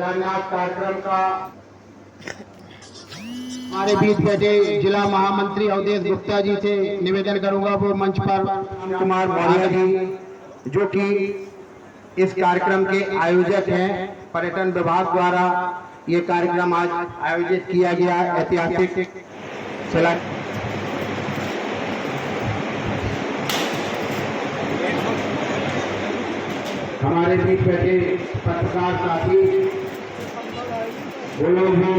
शिलान्यास कार्यक्रम का हमारे बीच बैठे जिला महामंत्री अवधेश गुप्ता जी से निवेदन करूंगा वो मंच पर कुमार मौर्य जी जो कि इस कार्यक्रम के आयोजक हैं। पर्यटन विभाग द्वारा ये कार्यक्रम आज आयोजित किया गया ऐतिहासिक हमारे बीच बैठे पत्रकार साथी वो लोग भी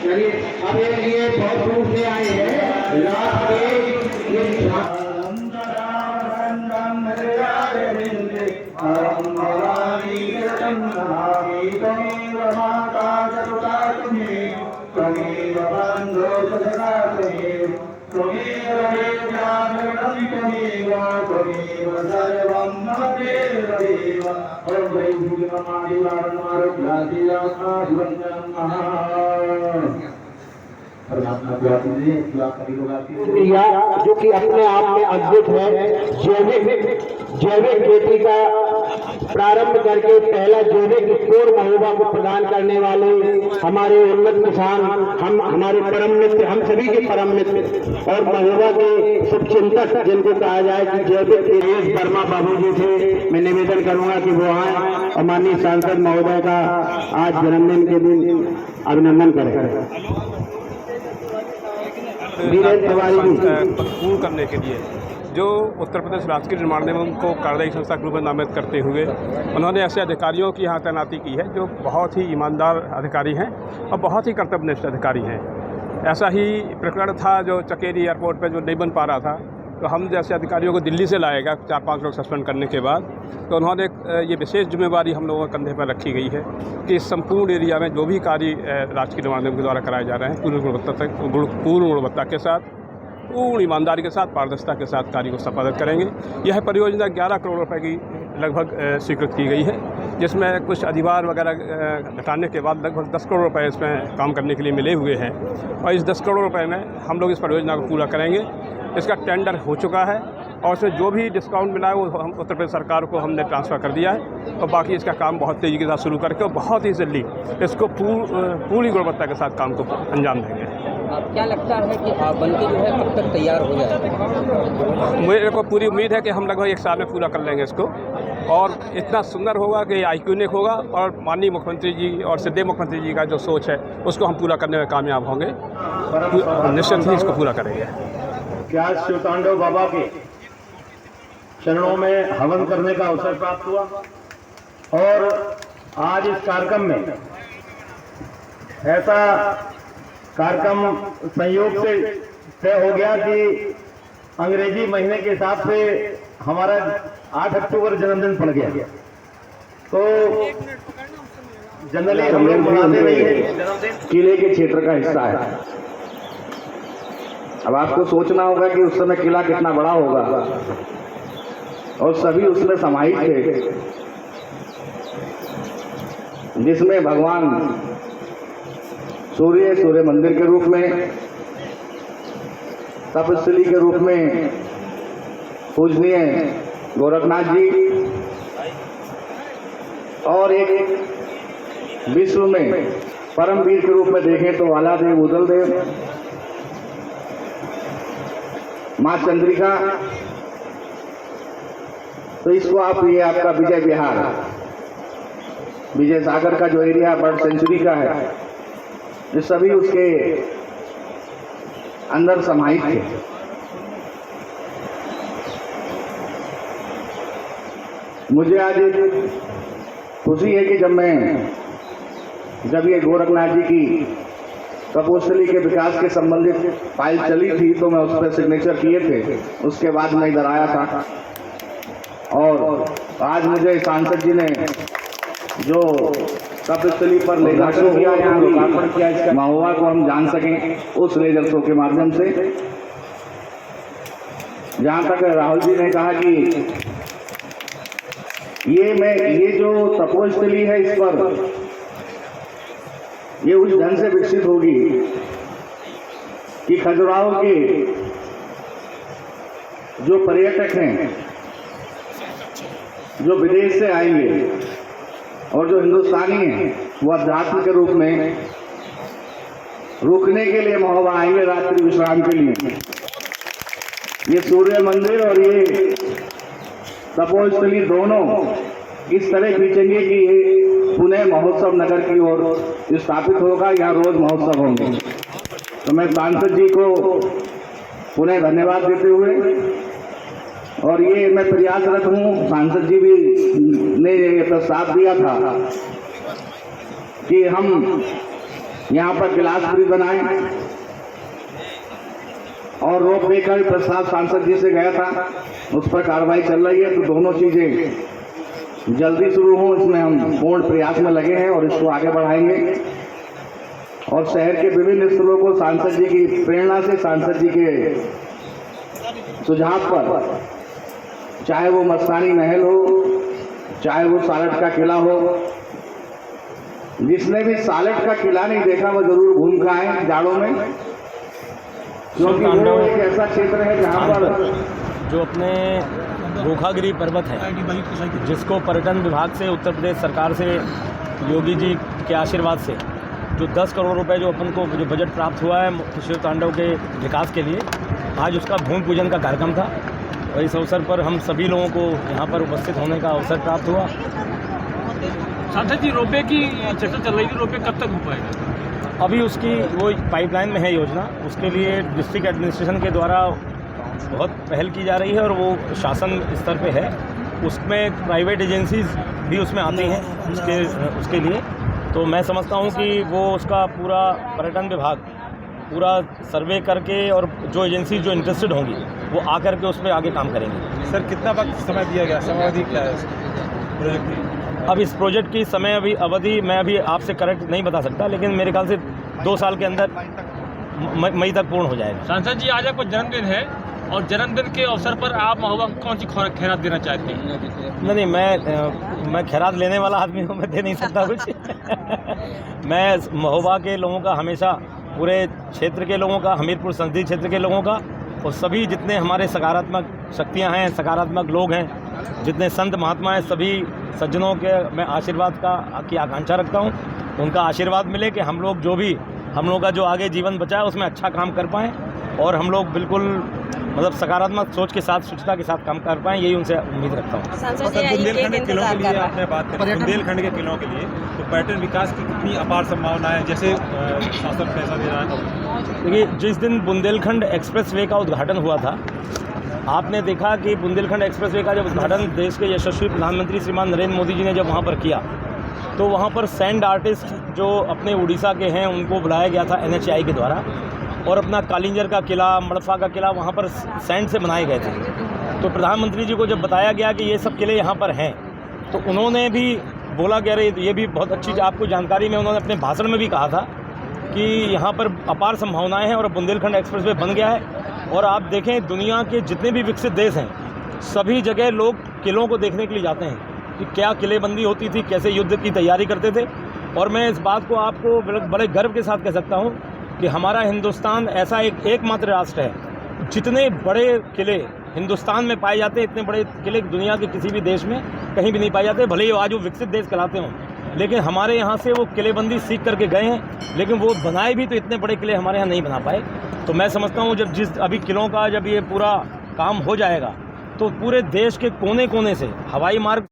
चलिए अब ये बहुत दूर से आए हैं रात के ये जो कि अपने आप में अद्भुत है। जैविक खेती का प्रारंभ करके पहला जैविक स्टोर महोबा को प्रदान करने वाले हमारे उन्नत किसान हमारे परम मित्र, हम सभी के परम मित्र और महोबा के शुभचिंतक जिनको कहा जाए कि जैविक सुरेश वर्मा बाबू जी से मैं निवेदन करूंगा कि वो आए और माननीय सांसद महोदय का आज जन्मदिन के दिन अभिनंदन करें। पूर्ण करने के लिए जो उत्तर प्रदेश राजकीय निर्माण निगम को कार्यदायी संस्था के रूप में नामित करते हुए उन्होंने ऐसे अधिकारियों की यहाँ तैनाती की है जो बहुत ही ईमानदार अधिकारी हैं और बहुत ही कर्तव्यनिष्ठ अधिकारी हैं। ऐसा ही प्रकरण था जो चकेरी एयरपोर्ट पे जो नहीं बन पा रहा था, तो हम जैसे अधिकारियों को दिल्ली से लाएगा 4-5 लोग सस्पेंड करने के बाद, तो उन्होंने ये विशेष जिम्मेवारी हम लोगों के कंधे पर रखी गई है कि इस संपूर्ण एरिया में जो भी कार्य राजकीय निर्माण निगम के द्वारा कराए जा रहे हैं पूर्ण गुणवत्ता के साथ, पूर्ण ईमानदारी के साथ, पारदर्शिता के साथ कार्य को संपादित करेंगे। यह परियोजना 11 करोड़ रुपए की लगभग स्वीकृत की गई है, जिसमें कुछ अधिभार वगैरह घटाने के बाद लगभग 10 करोड़ रुपए इसमें काम करने के लिए मिले हुए हैं और इस 10 करोड़ रुपए में हम लोग इस परियोजना को पूरा करेंगे। इसका टेंडर हो चुका है और उसमें जो भी डिस्काउंट मिला है वो हम उत्तर प्रदेश सरकार को हमने ट्रांसफ़र कर दिया है और बाकी इसका काम बहुत तेज़ी के साथ शुरू करके और बहुत ही जल्दी इसको पूरी गुणवत्ता के साथ काम को अंजाम देंगे। क्या लगता है कि बनके जो है कब तक तैयार हो जाए? मेरे को पूरी उम्मीद है कि हम लगभग 1 साल में पूरा कर लेंगे इसको और इतना सुंदर होगा कि आइकॉनिक होगा और माननीय मुख्यमंत्री जी और सिद्धे मुख्यमंत्री जी का जो सोच है उसको हम पूरा करने में कामयाब होंगे। निश्चित ही इसको पूरा करेंगे। क्या शिवतांडव बाबा के चरणों में हवन करने का अवसर प्राप्त हुआ और आज इस कार्यक्रम में ऐसा कार्यक्रम संयोग से तय हो गया कि अंग्रेजी महीने के हिसाब से हमारा 8 अक्टूबर जन्मदिन पड़ गया, तो जनरली हम लोग मनाते नहीं है, किले के क्षेत्र का हिस्सा है। अब आपको सोचना होगा कि उस समय किला कितना बड़ा होगा और सभी उसमें समाहित थे, जिसमें भगवान सूर्य मंदिर के रूप में, तपस्थली के रूप में पूजनीय गोरखनाथ जी और एक विश्व में परम वीर के रूप में देखें तो वालादेव उदलदेव, माँ चंद्रिका, तो इसको आप ये आपका विजय विहार, विजय सागर का जो एरिया बर्ड सेंचुरी का है, ये सभी उसके अंदर समाहित थे। मुझे आज खुशी है कि जब ये गोरखनाथ जी की तपोस्थली के विकास के संबंधित फाइल चली थी तो मैं उस पर सिग्नेचर किए थे, उसके बाद मैं इधर आया था और आज मुझे सांसद जी ने जो तपस्थली पर लेजर शो किया, लोकार्पण किया, इसका महोबा को हम जान सकें उस लेजर शो के माध्यम से। जहाँ तक राहुल जी ने कहा कि ये जो तपोस्थली है इस पर ये उस ढंग से विकसित होगी कि खजुराहो के जो पर्यटक हैं जो विदेश से आएंगे और जो हिंदुस्तानी हैं वो अध्यात्म के रूप में रुकने के लिए महोबा आएंगे रात्रि विश्राम के लिए। ये सूर्य मंदिर और ये तपोस्थली दोनों इस तरह खींचेंगे कि ये पुणे महोत्सव नगर की ओर स्थापित होगा, यहाँ रोज महोत्सव होंगे। तो मैं सांसद जी को पुनः धन्यवाद देते हुए, और ये मैं प्रयासरत हूँ, सांसद जी भी ने ये प्रस्ताव दिया था कि हम यहाँ पर गिलास ब्रिज बनाएं, और रोप वे का भी प्रस्ताव सांसद जी से गया था, उस पर कार्रवाई चल रही है। तो दोनों चीजें जल्दी शुरू हों, इसमें हम पूर्ण प्रयास में लगे हैं और इसको आगे बढ़ाएंगे। और शहर के विभिन्न स्थलों को सांसद जी की प्रेरणा से, सांसद जी के सुझाव पर, चाहे वो मस्तानी महल हो, चाहे वो सालट का किला हो, जिसने भी सालट का किला नहीं देखा वो जरूर घूम कर आए जाड़ों में, क्योंकि वो एक ऐसा क्षेत्र है जहाँ पर जो अपने गोखागिरी पर्वत है, जिसको पर्यटन विभाग से, उत्तर प्रदेश सरकार से, योगी जी के आशीर्वाद से जो 10 करोड़ रुपए जो अपन को जो बजट प्राप्त हुआ है शिव तांडव के विकास के लिए, आज उसका भूमि पूजन का कार्यक्रम था। और इस अवसर पर हम सभी लोगों को यहाँ पर उपस्थित होने का अवसर प्राप्त हुआ। सांसद जी, रोपवे की चर्चा चल रही थी, रोपवे कब तक हो पाएगा? अभी उसकी वो पाइपलाइन में है योजना, उसके लिए डिस्ट्रिक्ट एडमिनिस्ट्रेशन के द्वारा बहुत पहल की जा रही है और वो शासन स्तर पे है। उसमें प्राइवेट एजेंसीज भी उसमें आती हैं उसके लिए। तो मैं समझता हूँ कि वो उसका पूरा पर्यटन विभाग पूरा सर्वे करके, और जो एजेंसी जो इंटरेस्टेड होंगी वो आकर के उस पर आगे काम करेंगे। सर, कितना वक्त समय दिया गया, समय अवधि क्या है प्रोजेक्ट की? अब इस प्रोजेक्ट की समय अवधि मैं अभी आपसे करेक्ट नहीं बता सकता, लेकिन मेरे ख्याल से 2 साल के अंदर मई तक पूर्ण हो जाएगा। सांसद जी, आज आपका जन्मदिन है और जन्मदिन के अवसर पर आप महोबा को कौन सी खैरात देना चाहते हैं? नहीं, मैं खैरात लेने वाला आदमी हूँ, मैं दे नहीं सकता कुछ। मैं महोबा के लोगों का हमेशा, पूरे क्षेत्र के लोगों का, हमीरपुर संसदीय क्षेत्र के लोगों का, और सभी जितने हमारे सकारात्मक शक्तियाँ हैं, सकारात्मक लोग हैं, जितने संत महात्मा हैं, सभी सज्जनों के मैं आशीर्वाद की आकांक्षा रखता हूँ। उनका आशीर्वाद मिले कि हम लोग जो भी, हम लोग का जो आगे जीवन बचा है उसमें अच्छा काम कर पाएँ, और हम लोग बिल्कुल मतलब सकारात्मक सोच के साथ, स्वच्छता के साथ काम कर पाएँ, यही उनसे उम्मीद रखता हूँ। बुंदेलखंड के किलों के लिए आपने बात करी, बुंदेलखंड के किलों के लिए तो पर्यटन विकास की कितनी अपार संभावना है, जैसे शासन पैसा दे रहा है? देखिए, जिस दिन बुंदेलखंड एक्सप्रेसवे का उद्घाटन हुआ था, आपने देखा कि बुंदेलखंड एक्सप्रेसवे का जब उद्घाटन देश के यशस्वी प्रधानमंत्री श्रीमान नरेंद्र मोदी जी ने जब वहाँ पर किया, तो वहाँ पर सैंड आर्टिस्ट जो अपने उड़ीसा के हैं उनको बुलाया गया था NHAI के द्वारा, और अपना कालिंजर का किला, मड़फा का किला वहाँ पर सैंड से बनाए गए थे। तो प्रधानमंत्री जी को जब बताया गया कि ये सब किले यहाँ पर हैं, तो उन्होंने भी बोला कि अरे ये भी बहुत अच्छी, आपको जानकारी में उन्होंने अपने भाषण में भी कहा था कि यहाँ पर अपार संभावनाएं हैं और बुंदेलखंड एक्सप्रेसवे बन गया है। और आप देखें, दुनिया के जितने भी विकसित देश हैं, सभी जगह लोग किलों को देखने के लिए जाते हैं कि क्या किलेबंदी होती थी, कैसे युद्ध की तैयारी करते थे। और मैं इस बात को आपको बड़े गर्व के साथ कह सकता हूँ कि हमारा हिंदुस्तान ऐसा एकमात्र राष्ट्र है, जितने बड़े किले हिंदुस्तान में पाए जाते हैं, इतने बड़े किले दुनिया के किसी भी देश में कहीं भी नहीं पाए जाते। भले ही आज वो विकसित देश कहलाते हों, लेकिन हमारे यहाँ से वो किलेबंदी सीख करके गए हैं, लेकिन वो बनाए भी तो इतने बड़े किले हमारे यहाँ नहीं बना पाए। तो मैं समझता हूँ जब अभी किलों का जब ये पूरा काम हो जाएगा, तो पूरे देश के कोने कोने से हवाई मार्ग